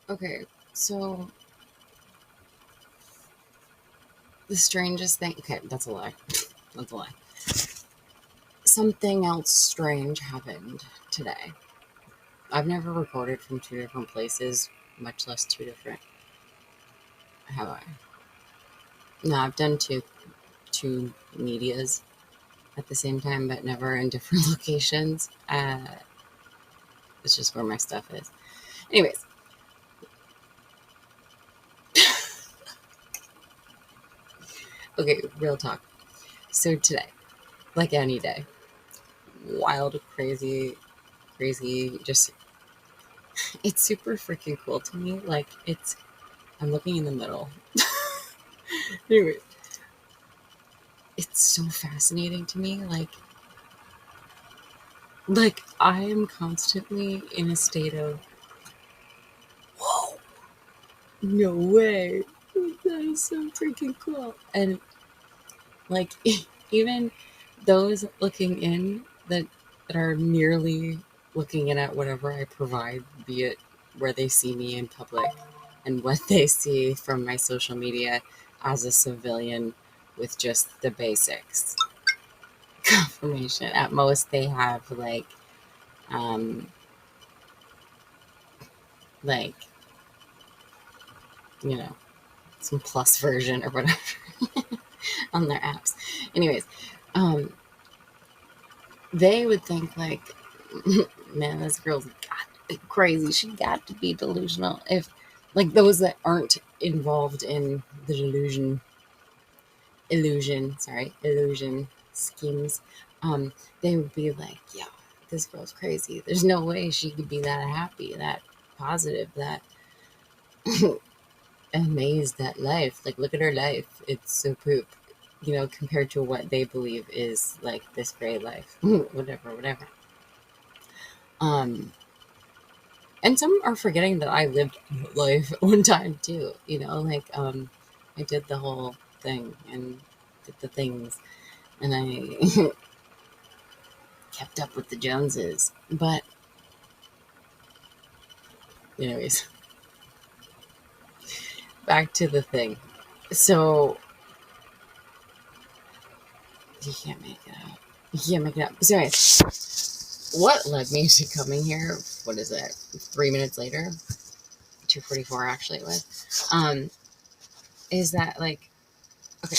Okay, so the strangest thing. Okay, that's a lie. That's a lie. Something else strange happened today. I've never recorded from two different places, much less two different. Have I? No, I've done two medias at the same time, but never in different locations. It's just where my stuff is. Anyways, okay, real talk. So today, like any day, wild, crazy, just it's super freaking cool to me. Like I'm looking in the middle. Anyways, it's so fascinating to me. Like I am constantly in a state of, whoa, no way. That is so freaking cool. And like even those looking in that are merely looking in at whatever I provide, be it where they see me in public and what they see from my social media as a civilian with just the basics confirmation. At most they have um like you know some plus version or whatever on their apps. Anyways, um they would think like, man, this girl's crazy. She got to be delusional. If like those that aren't involved in the illusion schemes, they would be like, yeah, this girl's crazy. There's no way she could be that happy, that positive, that amazed at life. Like, look at her life. It's so poop, compared to what they believe is like this great life. Whatever. Um, and some are forgetting that I lived life one time too. I did the whole thing and did the things, and I kept up with the Joneses. But anyways, back to the thing. So you can't make it up. You can't make it up. So anyways, what led me to coming here? What is it? 3 minutes later, 2:44 actually it was. Is that like, okay?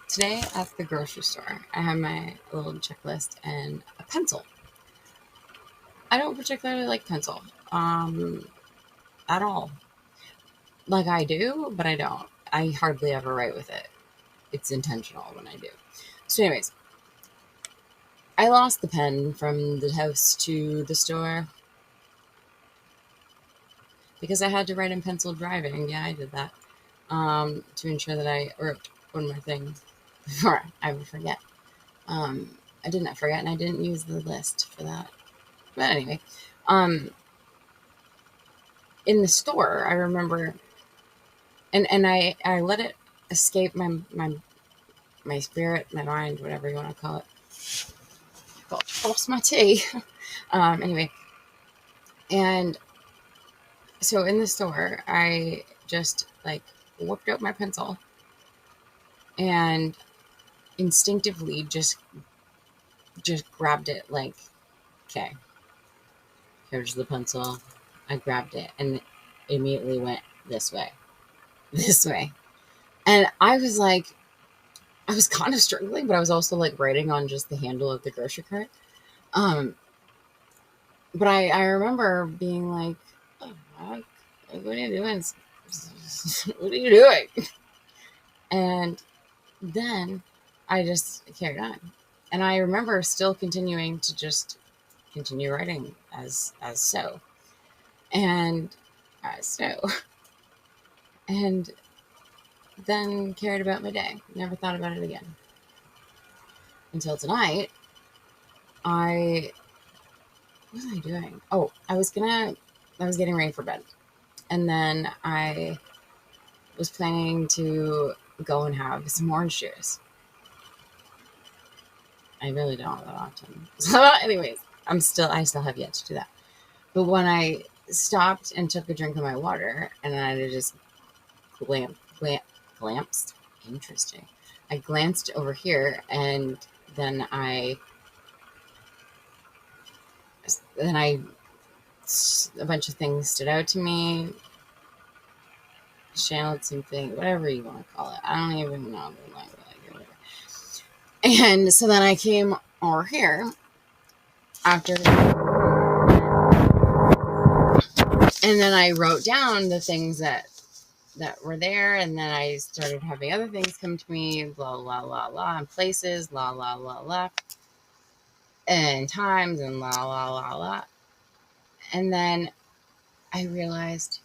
Today at the grocery store, I have my little checklist and a pencil. I don't particularly like pencil, at all. Like I do, but I don't. I hardly ever write with it. It's intentional when I do. So, anyways, I lost the pen from the house to the store because I had to write in pencil driving. Yeah, I did that to ensure that I wrote one more thing before I would forget. I did not forget, and I didn't use the list for that. But anyway, um, in the store, I remember, and I let it escape my spirit, my mind, whatever you want to call it. Lost my tea. Anyway, and so in the store, I just like whipped out my pencil and instinctively just grabbed it. Like, okay, here's the pencil. I grabbed it and immediately went this way, this way, and I was like, I was kind of struggling, but I was also like writing on just the handle of the grocery cart. Um, but I remember being like, oh, what are you doing? What are you doing? And then I just carried on. And I remember still continuing to just continue writing as so. And as so. And then cared about my day. Never thought about it again. Until tonight, I what was I doing? Oh, I was getting ready for bed. And then I was planning to go and have some orange juice. I really don't that often. So anyways, I still have yet to do that. But when I stopped and took a drink of my water, and I just glanced. Interesting. I glanced over here, and then I then I a bunch of things stood out to me. Channeled something, whatever you want to call it. I don't even know the language, whatever. And so then I came over here after, and then I wrote down the things that were there, and then I started having other things come to me, blah blah blah blah, and places, blah blah blah blah, and times, and blah blah blah blah. And then I realized,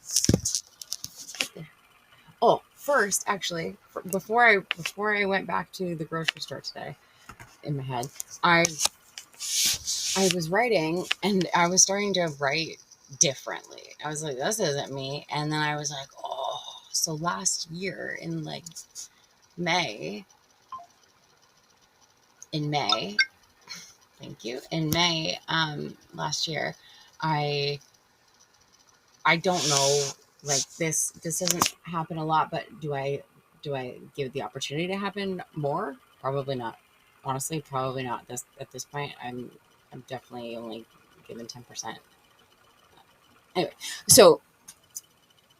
oh, first, actually, before I went back to the grocery store today, in my head, I was writing, and I was starting to write differently. I was like, this isn't me. And then I was like, oh, so last year in like May, thank you, in May, last year, I don't know, like this doesn't happen a lot, but do I give it the opportunity to happen more? Probably not. Honestly, probably not. At this point, I'm definitely only given 10%. Anyway, so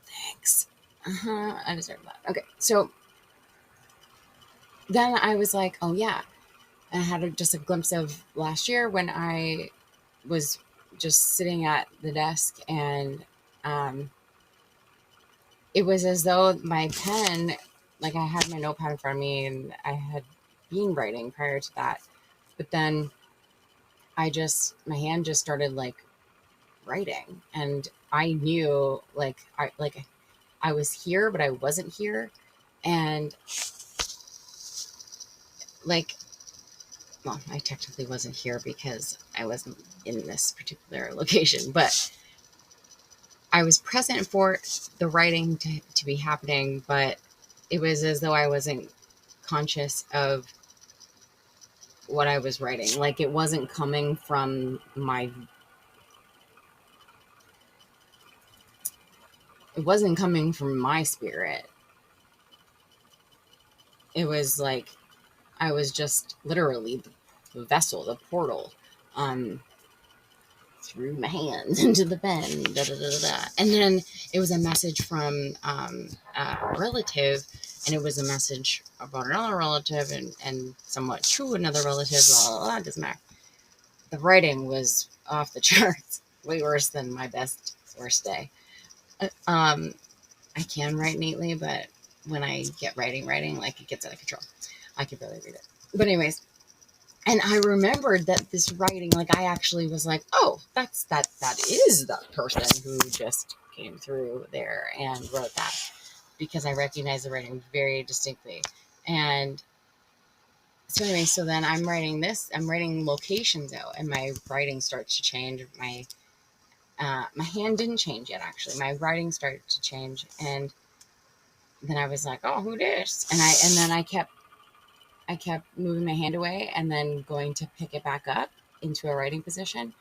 thanks. I deserve that. Okay, so then I was like, oh yeah, I had just a glimpse of last year when I was just sitting at the desk, and it was as though my pen, like I had my notepad in front of me, and I had been writing prior to that, but then my hand just started like writing, and I knew I was here, but I wasn't here. And like, well, I technically wasn't here because I wasn't in this particular location, but I was present for the writing to be happening, but it was as though I wasn't conscious of what I was writing. Like it wasn't coming from my spirit. It was like I was just literally the vessel, the portal, threw my hands into the pen, da, da, da, da. And then it was a message from a relative, and it was a message about another relative, and somewhat to another relative, blah, blah, blah, doesn't matter. The writing was off the charts, way worse than my worst day. I can write neatly, but when I get writing, like it gets out of control. I can barely read it. But anyways, and I remembered that this writing, like I actually was like, oh, that is the person who just came through there and wrote that, because I recognized the writing very distinctly. And so anyway, so then I'm writing locations out, and my writing starts to change. My hand didn't change yet, actually. My writing started to change, and then I was like, oh, who this? And then I kept moving my hand away and then going to pick it back up into a writing position.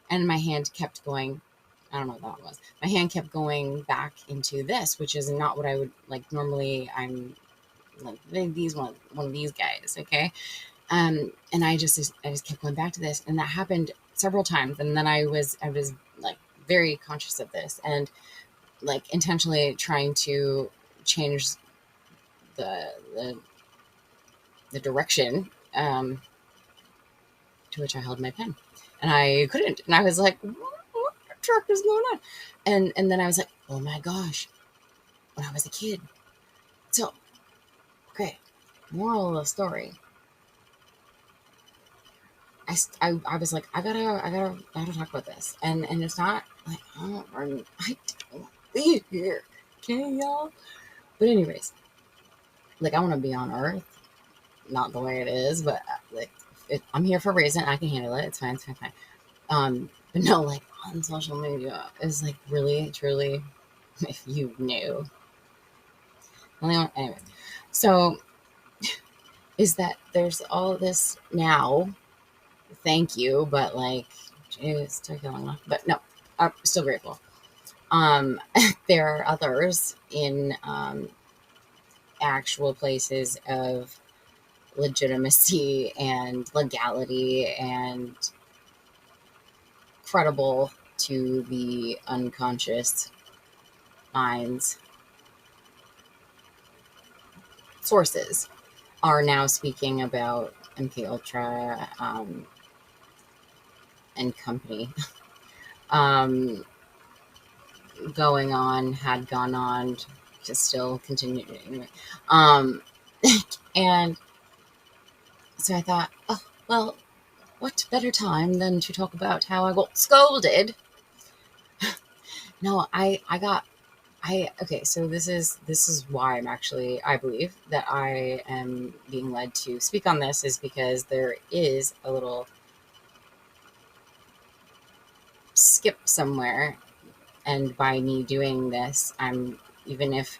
And my hand kept going. I don't know what that was. My hand kept going back into this, which is not what I would like. Normally I'm like one of these guys. Okay. And I just kept going back to this, and that happened several times. And then I was like very conscious of this, and like intentionally trying to change the direction to which I held my pen, and I couldn't. And I was like, "What the truck is going on?" And then I was like, "Oh my gosh!" When I was a kid. So, okay, moral of the story. I was like, I gotta talk about this, and it's not like I don't be here, okay, y'all. But anyways, like I want to be on Earth, not the way it is, but like I'm here for a reason. I can handle it. It's fine. It's fine. Fine. But no, like on social media is like really, truly, if you knew. Anyway, so is that there's all this now. Thank you, but like, geez, took you long enough. But no, I'm still grateful. There are others in actual places of legitimacy and legality and credible to the unconscious minds sources are now speaking about MK Ultra and company um, going on, had gone on, to still continue anyway. And so I thought, oh well, what better time than to talk about how I got scolded? No, okay, so this is why I believe that I am being led to speak on this, is because there is a little skip somewhere, and by me doing this, I'm, even if,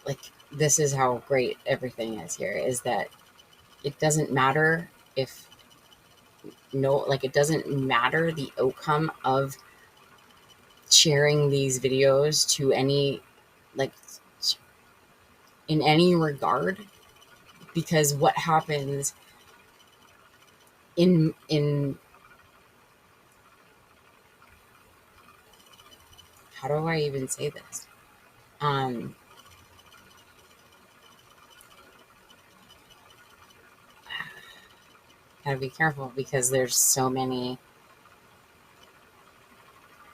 like, this is how great everything is here, is that it doesn't matter if, no, like, it doesn't matter the outcome of sharing these videos to any, like, in any regard, because what happens in how do I even say this? Um, Gotta be careful because there's so many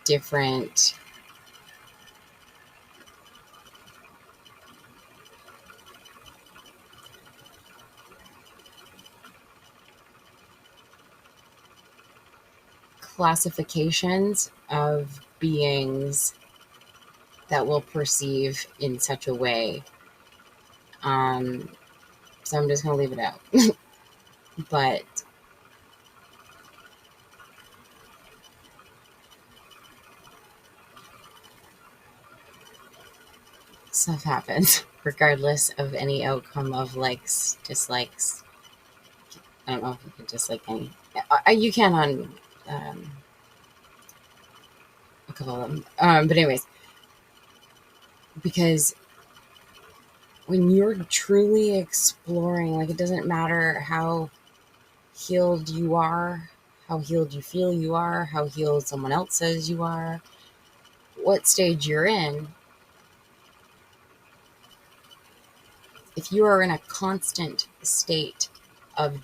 different classifications of beings that will perceive in such a way. Um, so I'm just gonna leave it out. But stuff happens regardless of any outcome of likes, dislikes. I don't know if you can dislike any. You can on a couple of them. But anyways, because when you're truly exploring, like, it doesn't matter how healed you are, how healed you feel you are, how healed someone else says you are, what stage you're in. If you are in a constant state of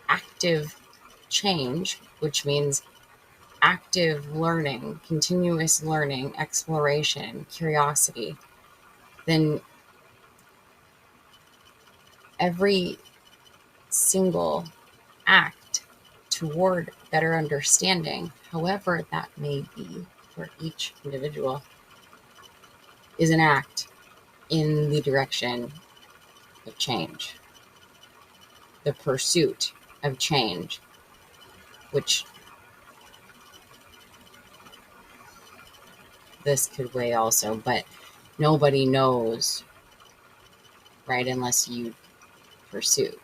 active change, which means active learning, continuous learning, exploration, curiosity, then every single act toward better understanding, however that may be for each individual, is an act in the direction of change, the pursuit of change, which this could weigh also, but nobody knows, right, unless you pursue.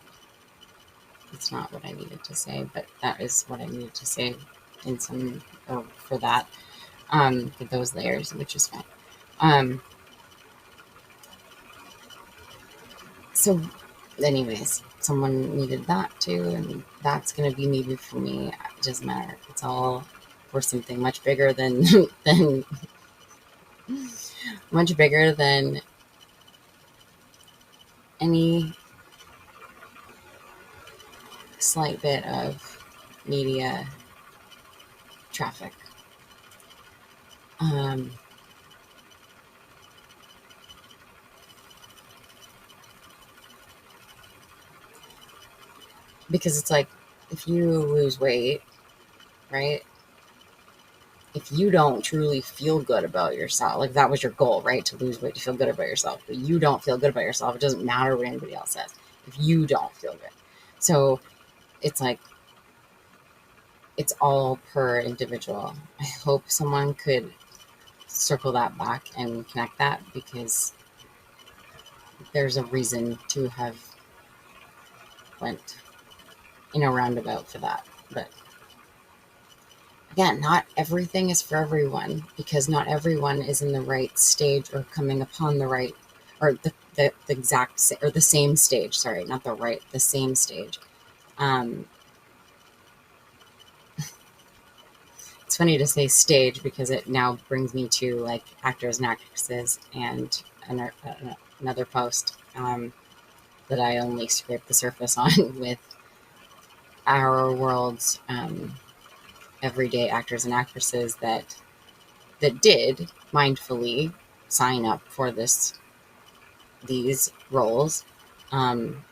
It's not what I needed to say, but that is what I needed to say in some, or for that, for those layers, which is fine. So anyways, someone needed that too, and that's going to be needed for me. It doesn't matter. It's all for something much bigger than than much bigger than any slight bit of media traffic. Because it's like, if you lose weight, right? If you don't truly feel good about yourself, like, that was your goal, right? To lose weight, to feel good about yourself, but you don't feel good about yourself, it doesn't matter what anybody else says if you don't feel good. So it's like, it's all per individual. I hope someone could circle that back and connect that, because there's a reason to have went in a roundabout for that. But again, not everything is for everyone, because not everyone is in the right stage or coming upon the right, or the exact, or the same stage. Sorry, not the right, the same stage. Um, it's funny to say stage because it now brings me to like actors and actresses and another post that I only scraped the surface on with our world's everyday actors and actresses that did mindfully sign up for these roles, um,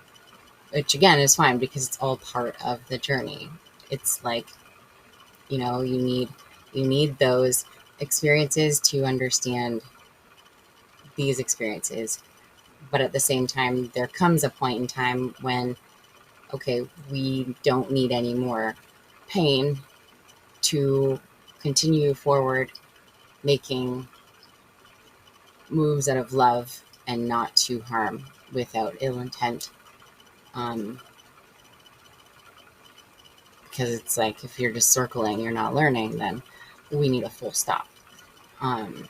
which again is fine because it's all part of the journey. It's like, you need those experiences to understand these experiences, but at the same time there comes a point in time when, okay, we don't need any more pain to continue forward making moves out of love and not to harm without ill intent. Um, because it's like, if you're just circling, you're not learning, then we need a full stop. Um,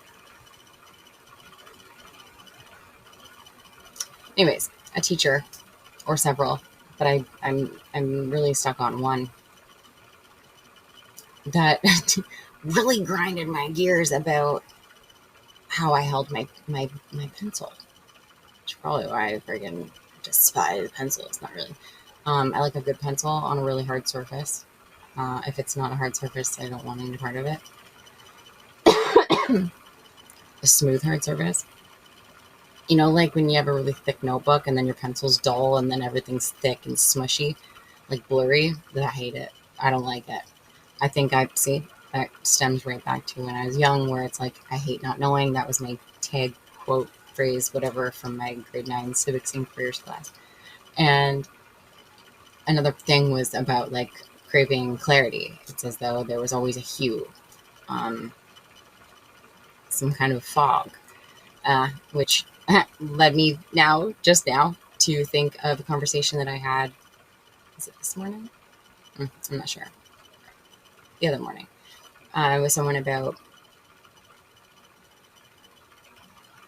anyways, a teacher or several, but I'm really stuck on one that really grinded my gears about how I held my pencil, which is probably why I friggin' despise pencils. Not really. I like a good pencil on a really hard surface. If it's not a hard surface, I don't want any part of it. A smooth hard surface. Like when you have a really thick notebook and then your pencil's dull and then everything's thick and smushy, like blurry. I hate it. I don't like it. I think that stems right back to when I was young, where it's like, I hate not knowing. That was my tag quote phrase, whatever, from my grade 9 civics and careers class. And another thing was about like craving clarity. It's as though there was always a hue, um, some kind of fog, which led me just now, to think of a conversation that I had. Is it this morning? I'm not sure. The other morning, with someone about.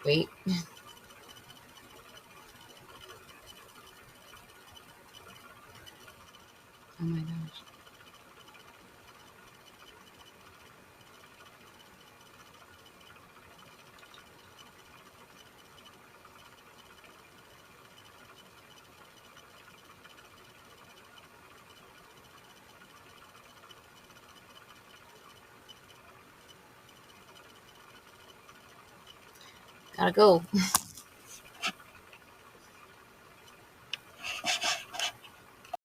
Wait. Oh my gosh. Gotta go.